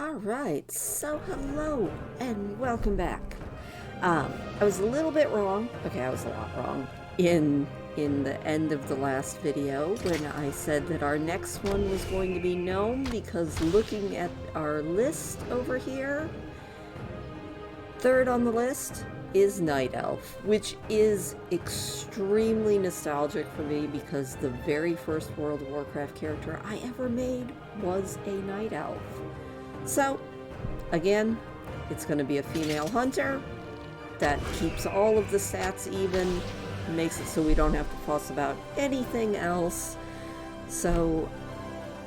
Alright, so hello and welcome back. I was a little bit wrong. Okay, I was a lot wrong in the end of the last video when I said that our next one was going to be gnome, because looking at our list over here, third on the list is Night Elf, which is extremely nostalgic for me because the very first World of Warcraft character I ever made was a Night Elf. So, again, it's going to be a female hunter that keeps all of the stats even, makes it so we don't have to fuss about anything else. So,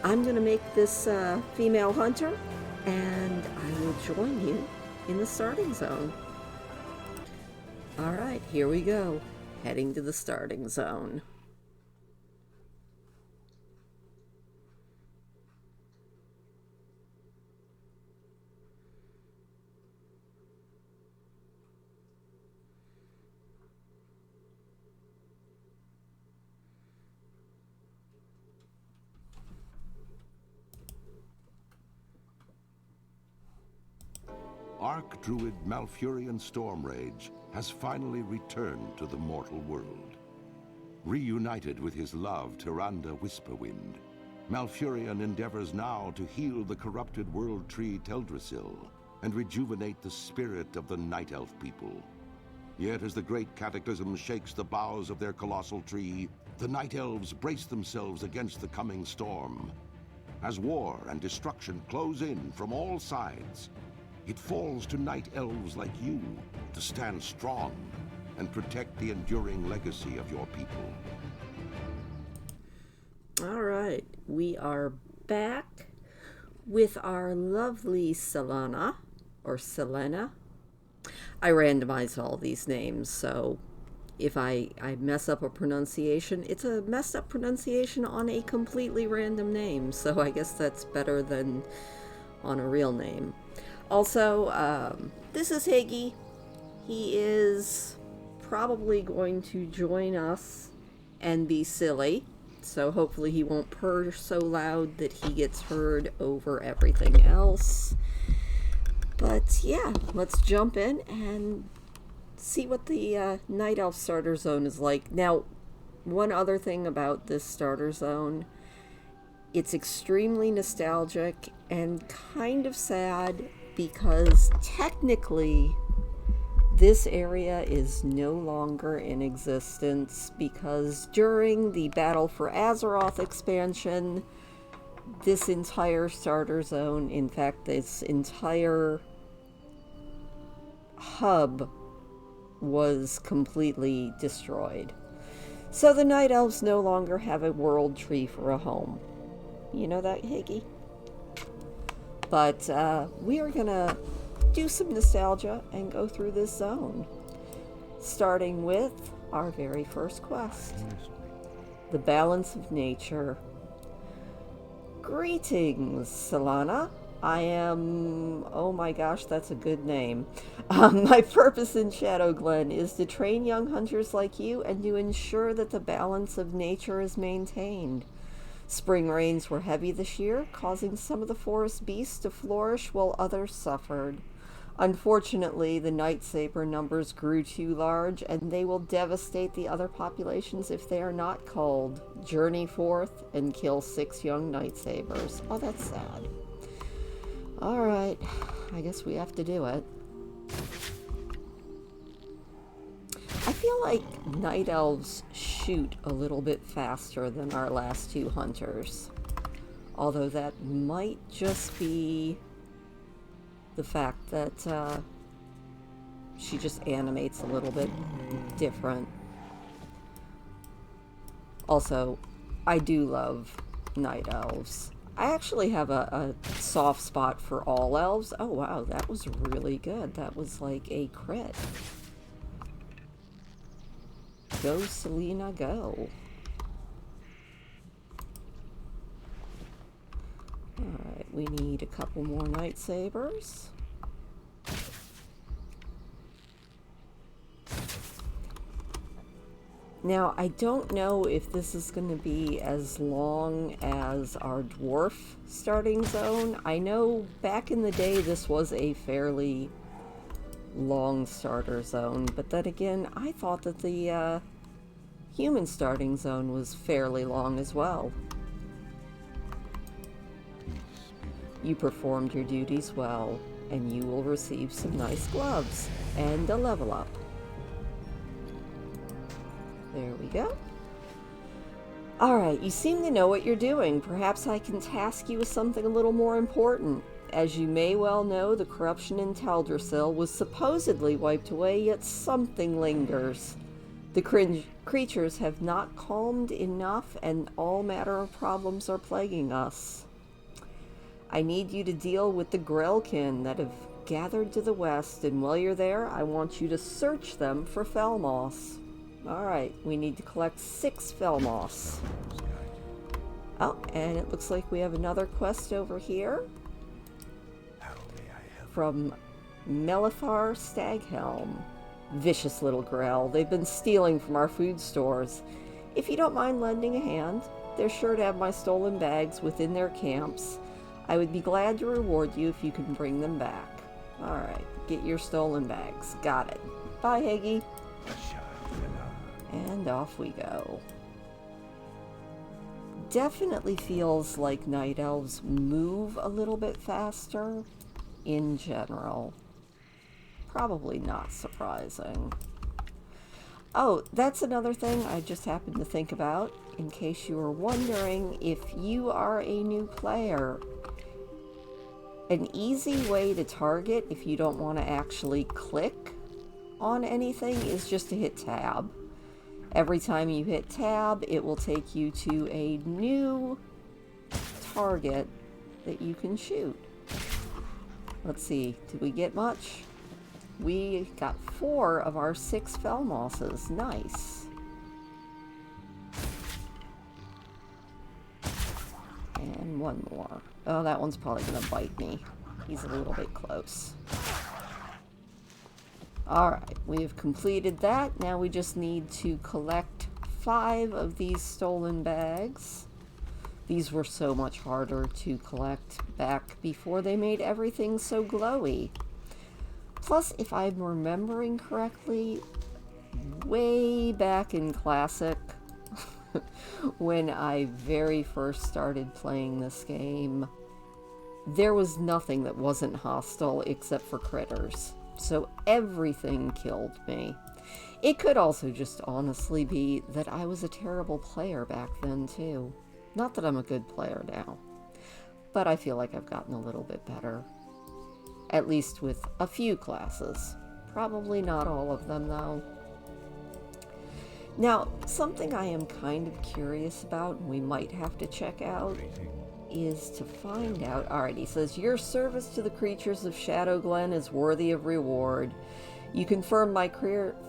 I'm going to make this female hunter, and I will join you in the starting zone. Alright, here we go. Heading to the starting zone. Archdruid Malfurion Stormrage has finally returned to the mortal world. Reunited with his love, Tyrande Whisperwind, Malfurion endeavors now to heal the corrupted world tree Teldrassil and rejuvenate the spirit of the Night Elf people. Yet as the great cataclysm shakes the boughs of their colossal tree, the Night Elves brace themselves against the coming storm. As war and destruction close in from all sides, it falls to Night Elves like you to stand strong and protect the enduring legacy of your people. Alright, we are back with our lovely Selena, or Selena. I randomized all these names, so if I mess up a pronunciation, it's a messed up pronunciation on a completely random name, so I guess that's better than on a real name. Also, this is Higgy. He is probably going to join us and be silly, so hopefully he won't purr so loud that he gets heard over everything else. But yeah, let's jump in and see what the Night Elf starter zone is like. Now, one other thing about this starter zone, it's extremely nostalgic and kind of sad, because technically this area is no longer in existence, because during the Battle for Azeroth expansion, this entire starter zone, in fact this entire hub, was completely destroyed. So the Night Elves no longer have a world tree for a home. You know that, Higgy? But we are gonna do some nostalgia and go through this zone, starting with our very first quest, the Balance of Nature. Greetings, Selena. I am... oh my gosh, that's a good name. My purpose in Shadowglen is to train young hunters like you and to ensure that the balance of nature is maintained. Spring rains were heavy this year, causing some of the forest beasts to flourish while others suffered. Unfortunately, the Night Saber numbers grew too large, and they will devastate the other populations if they are not culled. Journey forth and kill 6 young Night Sabers. Oh, that's sad. Alright, I guess we have to do it. I feel like Night Elves shoot a little bit faster than our last 2 hunters. Although that might just be the fact that she just animates a little bit different. Also, I do love Night Elves. I actually have a soft spot for all elves. Oh wow, that was really good. That was like a crit. Go, Selena, go. Alright, we need a couple more Night Sabers. Now, I don't know if this is going to be as long as our dwarf starting zone. I know back in the day this was a fairly long starter zone, but then again, I thought that the human starting zone was fairly long as well. You performed your duties well, and you will receive some nice gloves and a level up. There we go. Alright, you seem to know what you're doing. Perhaps I can task you with something a little more important. As you may well know, the corruption in Teldrassil was supposedly wiped away, yet something lingers. The creatures have not calmed enough, and all manner of problems are plaguing us. I need you to deal with the Grelkin that have gathered to the west, and while you're there, I want you to search them for Felmoss. Alright, we need to collect 6 Felmoss. Oh, and it looks like we have another quest over here. From Melithar Staghelm. Vicious little Grell. They've been stealing from our food stores. If you don't mind lending a hand, they're sure to have my stolen bags within their camps. I would be glad to reward you if you can bring them back. Alright, get your stolen bags. Got it. Bye, Higgy. And off we go. Definitely feels like night elves move a little bit faster in general. Probably not surprising. Oh, that's another thing I just happened to think about, in case you were wondering if you are a new player. An easy way to target if you don't want to actually click on anything is just to hit tab. Every time you hit tab, it will take you to a new target that you can shoot. Let's see, did we get much? We got 4 of our 6 Felmosses. Nice. And one more. Oh, that one's probably gonna bite me. He's a little bit close. Alright, we have completed that. Now we just need to collect 5 of these stolen bags. These were so much harder to collect back before they made everything so glowy. Plus, if I'm remembering correctly, way back in Classic, when I very first started playing this game, there was nothing that wasn't hostile except for critters. So everything killed me. It could also just honestly be that I was a terrible player back then too. Not that I'm a good player now, but I feel like I've gotten a little bit better. At least with a few classes. Probably not all of them though. Now, something I am kind of curious about, and we might have to check out, is to find out... Alright, he says, your service to the creatures of Shadow Glen is worthy of reward. You confirm my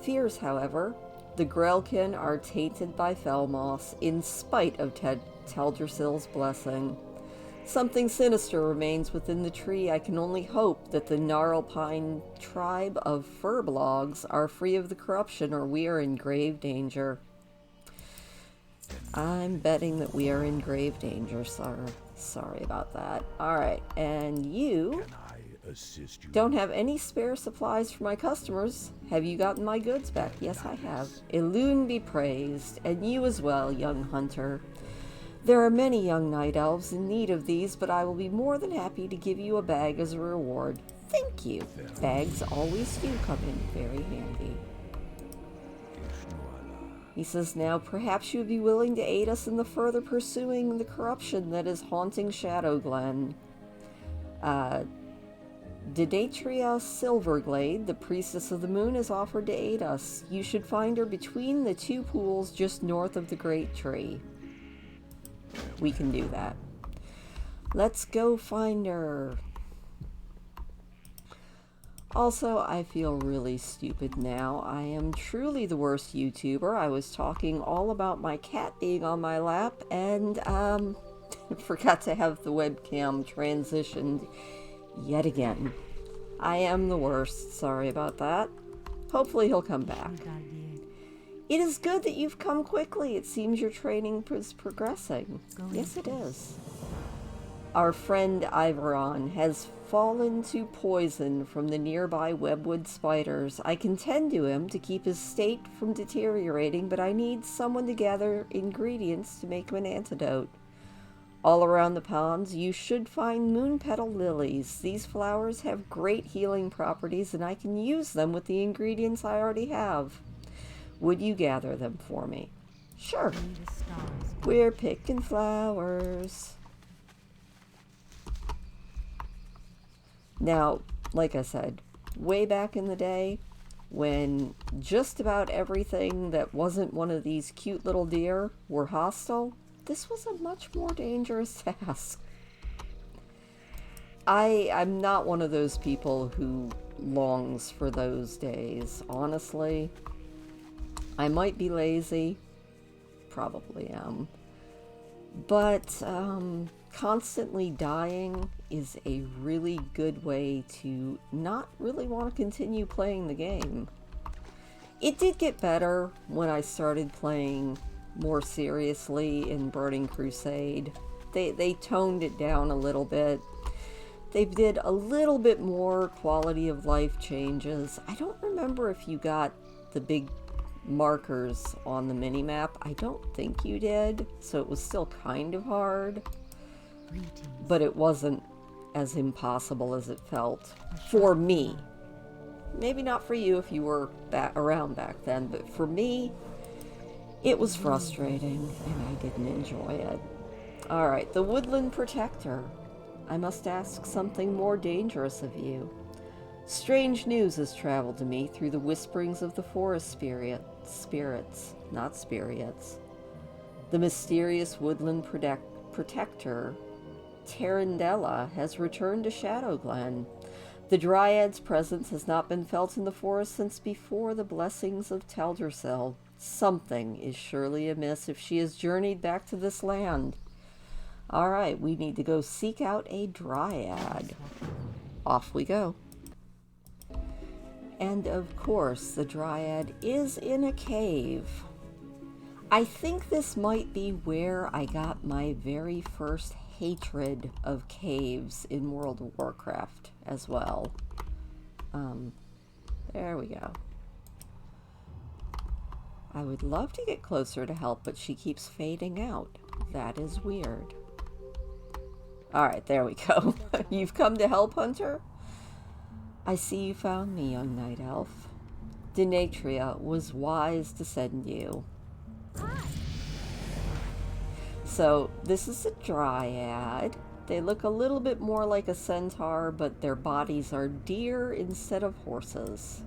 fears, however. The Grelkin are tainted by Felmoss, in spite of Teldrassil's blessing. Something sinister remains within the tree. I can only hope that the Gnarlpine tribe of Furblogs are free of the corruption, or we are in grave danger. I'm betting that we are in grave danger, sir. Sorry about that. Alright, and you don't have any spare supplies for my customers. Have you gotten my goods back? Yes, I have. Elune be praised, and you as well, young hunter. There are many young night elves in need of these, but I will be more than happy to give you a bag as a reward. Thank you. Bags always do come in very handy. He says, now perhaps you would be willing to aid us in the further pursuing the corruption that is haunting Shadow Glen. Dedatria Silverglade, the priestess of the moon, has offered to aid us. You should find her between the 2 pools just north of the Great Tree. We can do that. Let's go find her. Also, I feel really stupid now. I am truly the worst YouTuber. I was talking all about my cat being on my lap and forgot to have the webcam transitioned yet again. I am the worst. Sorry about that. Hopefully he'll come back. It is good that you've come quickly. It seems your training is progressing. Yes, it is. Our friend Iveron has fallen to poison from the nearby webwood spiders. I can tend to him to keep his state from deteriorating, but I need someone to gather ingredients to make him an antidote. All around the ponds, you should find moon petal lilies. These flowers have great healing properties, and I can use them with the ingredients I already have. Would you gather them for me? Sure. We're picking flowers. Now, like I said, way back in the day, when just about everything that wasn't one of these cute little deer were hostile, this was a much more dangerous task. I'm not one of those people who longs for those days, honestly. I might be lazy, probably am, but constantly dying is a really good way to not really want to continue playing the game. It did get better when I started playing more seriously in Burning Crusade. They toned it down a little bit. They did a little bit more quality of life changes. I don't remember if you got the big markers on the minimap. I don't think you did, so it was still kind of hard. But it wasn't as impossible as it felt for me. Maybe not for you if you were around back then, but for me, it was frustrating and I didn't enjoy it. Alright, the Woodland Protector. I must ask something more dangerous of you. Strange news has traveled to me through the whisperings of the forest spirits, not spirits. The mysterious Woodland Protector, Tarandella, has returned to Shadowglen. The Dryad's presence has not been felt in the forest since before the blessings of Teldrassil. Something is surely amiss if she has journeyed back to this land. Alright, we need to go seek out a Dryad. Off we go. And of course, the Dryad is in a cave. I think this might be where I got my very first hatred of caves in World of Warcraft as well. There we go. I would love to get closer to help, but she keeps fading out. That is weird. Alright, there we go. You've come to help, Hunter? I see you found me, young night elf. Denatria was wise to send you. So, this is a Dryad. They look a little bit more like a centaur, but their bodies are deer instead of horses.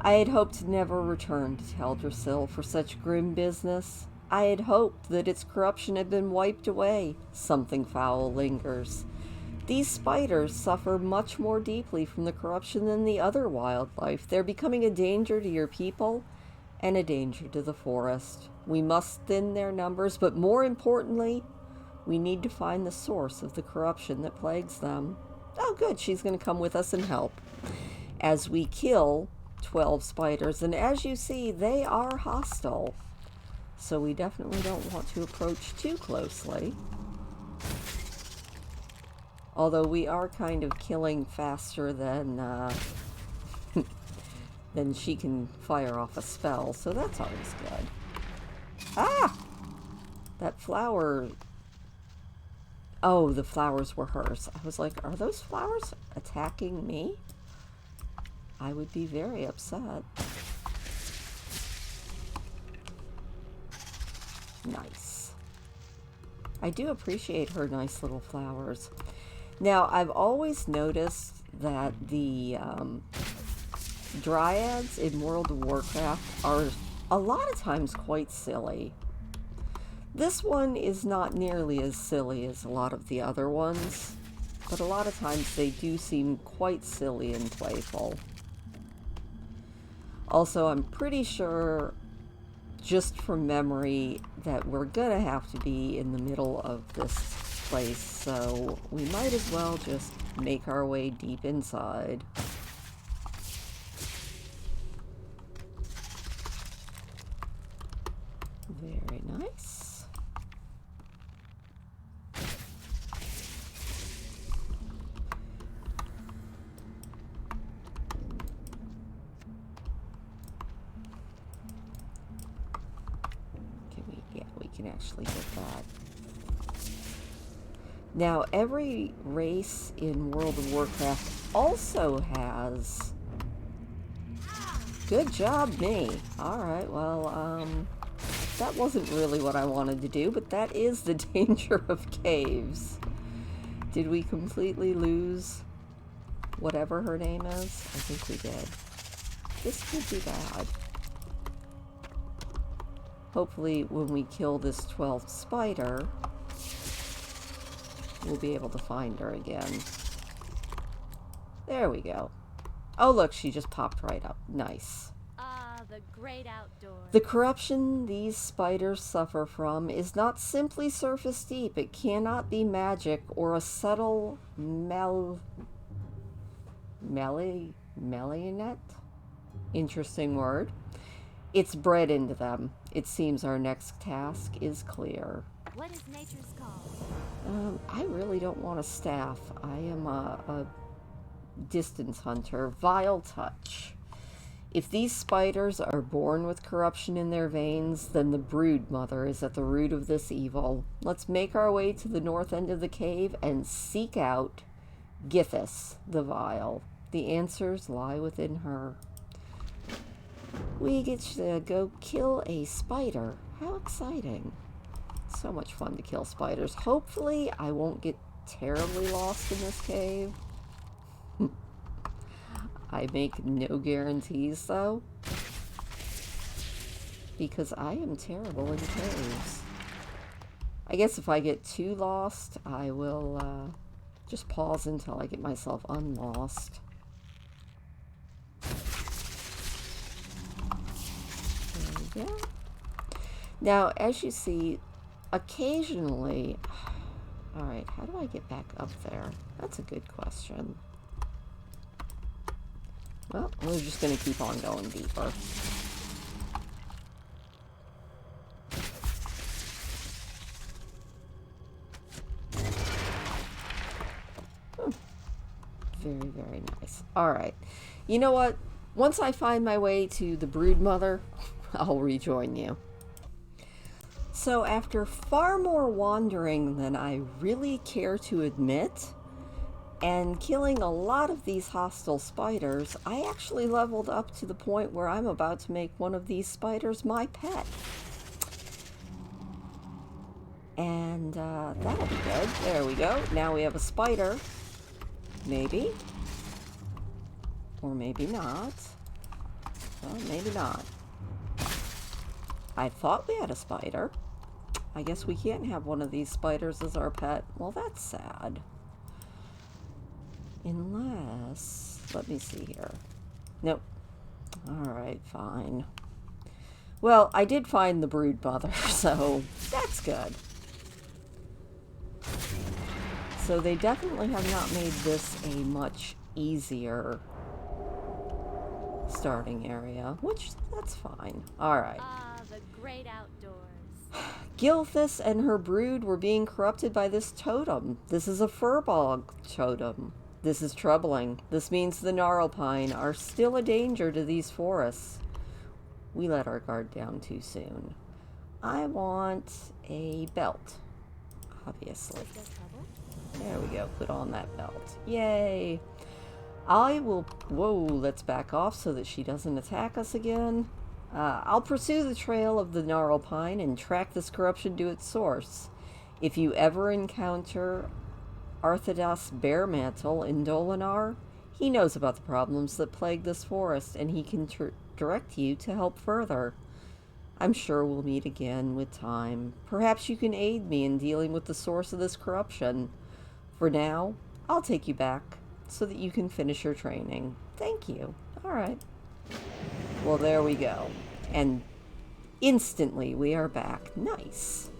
I had hoped to never return to Teldrassil for such grim business. I had hoped that its corruption had been wiped away. Something foul lingers. These spiders suffer much more deeply from the corruption than the other wildlife. They're becoming a danger to your people and a danger to the forest. We must thin their numbers, but more importantly, we need to find the source of the corruption that plagues them. Oh good, she's going to come with us and help. As we kill 12 spiders, and as you see, they are hostile. So we definitely don't want to approach too closely. Although we are kind of killing faster than than she can fire off a spell, so that's always good. Ah! That flower... Oh, the flowers were hers. I was like, are those flowers attacking me? I would be very upset. Nice. I do appreciate her nice little flowers. Now, I've always noticed that the Dryads in World of Warcraft are a lot of times quite silly. This one is not nearly as silly as a lot of the other ones, but a lot of times they do seem quite silly and playful. Also, I'm pretty sure, just from memory, that we're gonna have to be in the middle of this place, so we might as well just make our way deep inside. can actually get that. Now, every race in World of Warcraft also has... Good job, me. Alright, well, that wasn't really what I wanted to do, but that is the danger of caves. Did we completely lose whatever her name is? I think we did. This could be bad. Hopefully, when we kill this 12th spider, we'll be able to find her again. There we go. Oh, look, she just popped right up. Nice. Ah, the great outdoors. The corruption these spiders suffer from is not simply surface deep. It cannot be magic or a subtle melionet? Interesting word. It's bred into them. It seems our next task is clear. What is nature's call? I really don't want a staff. I am a distance hunter. Vile touch. If these spiders are born with corruption in their veins, then the brood mother is at the root of this evil. Let's make our way to the north end of the cave and seek out Githis the Vile. The answers lie within her. We get to go kill a spider. How exciting. So much fun to kill spiders. Hopefully I won't get terribly lost in this cave. I make no guarantees though, because I am terrible in caves. I guess if I get too lost, I will just pause until I get myself unlost. There we go. Now, as you see, occasionally... Alright, how do I get back up there? That's a good question. Well, we're just going to keep on going deeper. Very, very nice. Alright. You know what? Once I find my way to the brood mother, I'll rejoin you. So after far more wandering than I really care to admit, and killing a lot of these hostile spiders, I actually leveled up to the point where I'm about to make one of these spiders my pet. And that'll be good. There we go. Now we have a spider. Maybe. Or maybe not. Well, maybe not. I thought we had a spider. I guess we can't have one of these spiders as our pet. Well, that's sad. Unless... Let me see here. Nope. Alright, fine. Well, I did find the brood mother, so that's good. So they definitely have not made this a much easier starting area, which, that's fine. Alright. Ah, the great outdoors. Githis and her brood were being corrupted by this totem. This is a furbog totem. This is troubling. This means the gnarlpine are still a danger to these forests. We let our guard down too soon. I want a belt, obviously. There we go. Put on that belt. Yay! I will... Whoa, let's back off so that she doesn't attack us again. I'll pursue the trail of the gnarlpine and track this corruption to its source. If you ever encounter Arthedas Bearmantle in Dolinar, he knows about the problems that plague this forest, and he can direct you to help further. I'm sure we'll meet again with time. Perhaps you can aid me in dealing with the source of this corruption. For now, I'll take you back so that you can finish your training. Thank you. All right. Well, there we go. And instantly we are back. Nice.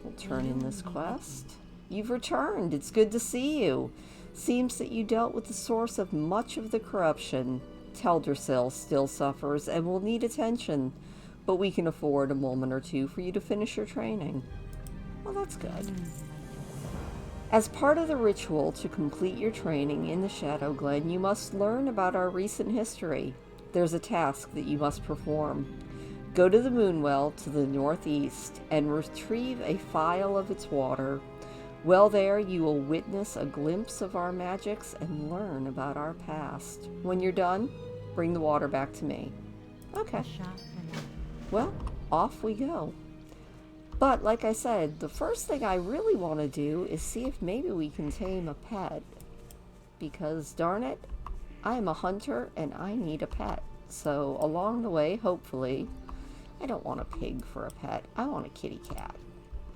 We'll turn in this quest. You've returned. It's good to see you. Seems that you dealt with the source of much of the corruption. Teldrassil still suffers and will need attention, but we can afford a moment or two for you to finish your training. Well, that's good. As part of the ritual to complete your training in the Shadow Glen, you must learn about our recent history. There's a task that you must perform. Go to the Moonwell to the northeast and retrieve a phial of its water. Well, there you will witness a glimpse of our magics and learn about our past. When you're done, bring the water back to me. Okay. Well, off we go. But like I said, the first thing I really want to do is see if maybe we can tame a pet. Because darn it, I am a hunter and I need a pet. So along the way, hopefully, I don't want a pig for a pet. I want a kitty cat.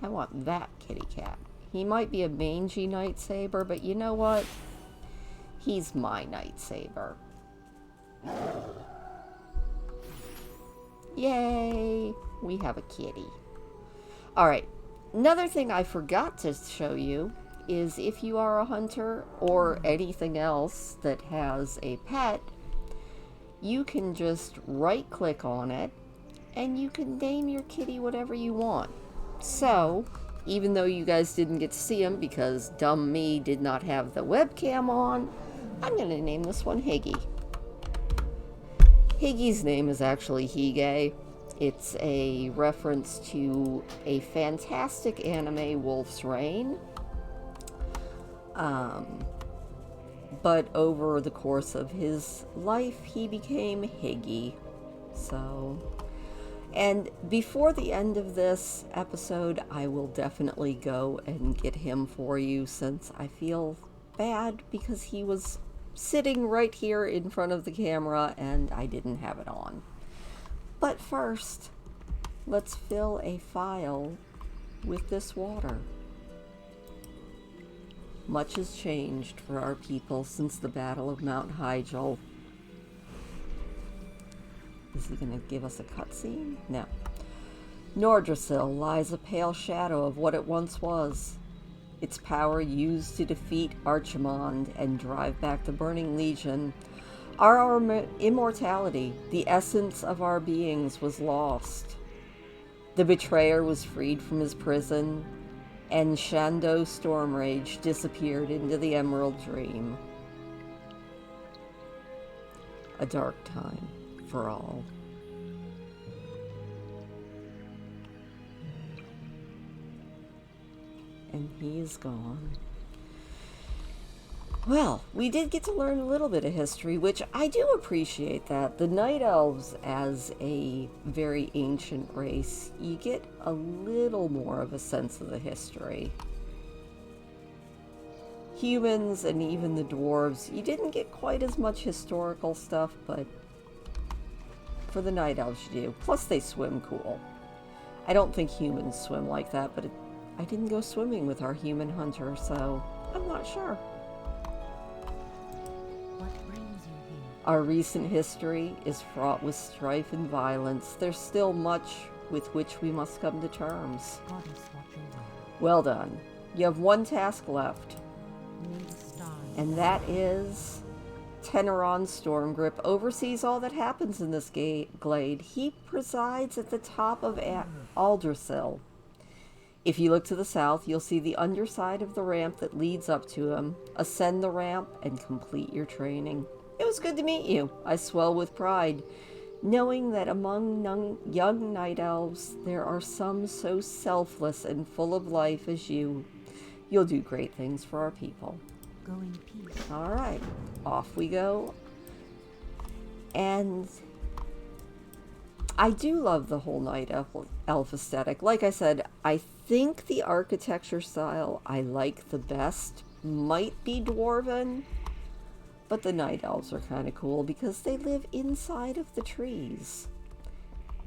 I want that kitty cat. He might be a mangy Night Saber, but you know what? He's my Night Saber. Yay! We have a kitty. Alright, another thing I forgot to show you is if you are a hunter or anything else that has a pet, you can just right-click on it and you can name your kitty whatever you want. So, even though you guys didn't get to see him because dumb me did not have the webcam on, I'm going to name this one Higgy. Higgy's name is actually Hige. It's a reference to a fantastic anime, Wolf's Rain. But over the course of his life, he became Higgy. So, and before the end of this episode, I will definitely go and get him for you, since I feel bad because he was sitting right here in front of the camera and I didn't have it on. But first, let's fill a phial with this water. Much has changed for our people since the Battle of Mount Hyjal. Is he going to give us a cutscene? No. Nordrassil lies a pale shadow of what it once was. Its power used to defeat Archimond and drive back the Burning Legion. Our immortality, the essence of our beings, was lost. The betrayer was freed from his prison, and Shando Stormrage disappeared into the Emerald Dream. A dark time for all. And he is gone. Well, we did get to learn a little bit of history, which I do appreciate that. The Night Elves, as a very ancient race, you get a little more of a sense of the history. Humans and even the dwarves, you didn't get quite as much historical stuff, but for the Night Elves you do. Plus they swim cool. I don't think humans swim like that, but I didn't go swimming with our human hunter, so I'm not sure. Our recent history is fraught with strife and violence. There's still much with which we must come to terms. Well done. You have one task left. And that is Teneron Stormgrip oversees all that happens in this glade. He presides at the top of Aldrassil. If you look to the south, you'll see the underside of the ramp that leads up to him. Ascend the ramp and complete your training. It was good to meet you. I swell with pride, knowing that among young night elves, there are some so selfless and full of life as you. You'll do great things for our people. Go in peace. All right, off we go. And I do love the whole night elf aesthetic. Like I said, I think the architecture style I like the best might be Dwarven. But the night elves are kind of cool because they live inside of the trees.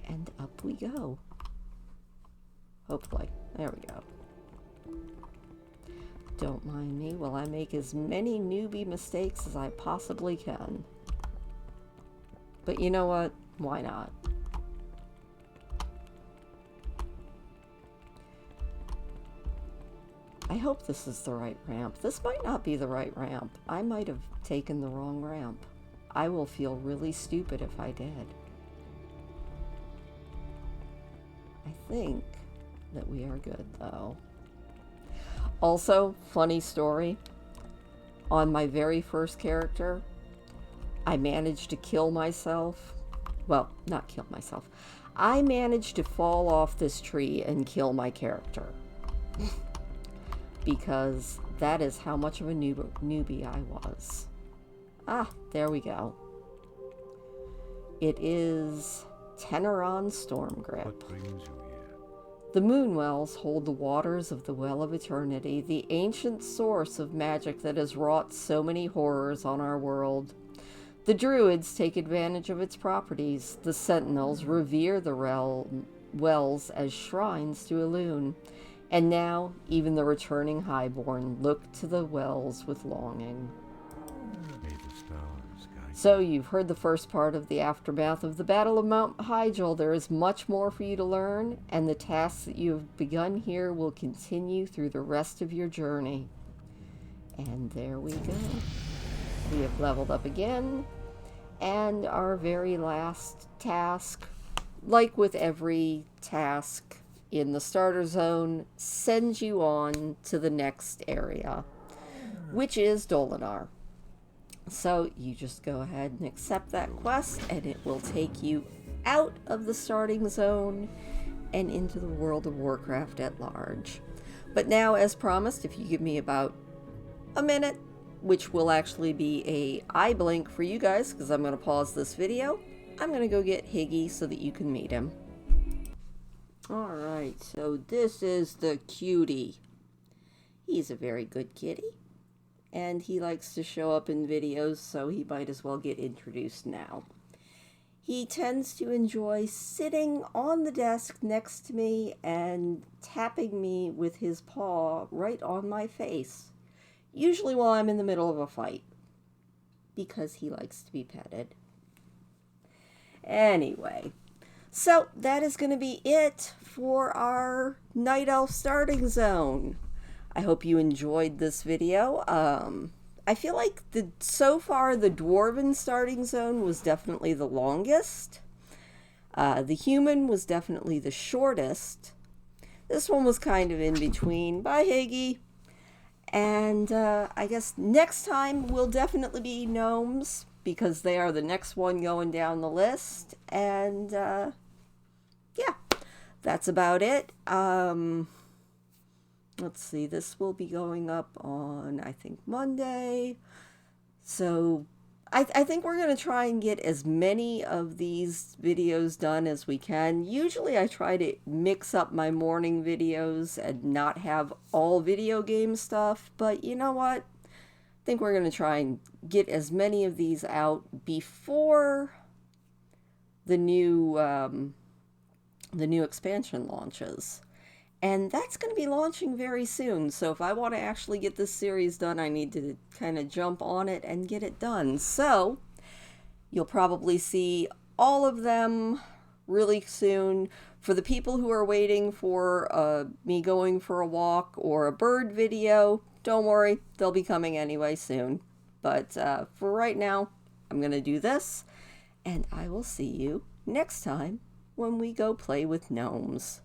And up we go. Hopefully. There we go. Don't mind me while I make as many newbie mistakes as I possibly can. But you know what? Why not? I hope this is the right ramp. This might not be the right ramp. I might have taken the wrong ramp. I will feel really stupid if I did. I think that we are good, though. Also, funny story. On my very first character, I managed to kill myself. Well, not kill myself. I managed to fall off this tree and kill my character. Because that is how much of a newbie I was. Ah, there we go. It is Teneron Stormgrip. What brings you here? The Moonwells hold the waters of the Well of Eternity, the ancient source of magic that has wrought so many horrors on our world. The Druids take advantage of its properties. The Sentinels revere the wells as shrines to Elune. And now, even the returning Highborn look to the wells with longing. May the stars guide So, you've heard the first part of the aftermath of the Battle of Mount Hyjal. There is much more for you to learn, and the tasks that you have begun here will continue through the rest of your journey. And there we go. We have leveled up again, and our very last task, like with every task in the starter zone, sends you on to the next area, which is Dolinar. So you just go ahead and accept that quest, and it will take you out of the starting zone and into the World of Warcraft at large. But now, as promised, if you give me about a minute, which will actually be a eye blink for you guys, because I'm going to pause this video, I'm going to go get Higgy so that you can meet him. Alright, so this is the cutie. He's a very good kitty, and he likes to show up in videos, so he might as well get introduced now. He tends to enjoy sitting on the desk next to me and tapping me with his paw right on my face. Usually while I'm in the middle of a fight, because he likes to be petted. Anyway, so that is going to be it for our Night Elf starting zone. I hope you enjoyed this video. I feel like so far the Dwarven starting zone was definitely the longest. The Human was definitely the shortest. This one was kind of in between. Bye, Higgy. And I guess next time will definitely be Gnomes, because they are the next one going down the list. And yeah, that's about it. Let's see, this will be going up on, I think, Monday. So I think we're going to try and get as many of these videos done as we can. Usually I try to mix up my morning videos and not have all video game stuff. But you know what? I think we're going to try and get as many of these out before the new expansion launches. And that's going to be launching very soon. So if I want to actually get this series done, I need to kind of jump on it and get it done. So you'll probably see all of them really soon. For the people who are waiting for me going for a walk or a bird video, don't worry, they'll be coming anyway soon. But for right now, I'm going to do this. And I will see you next time when we go play with gnomes.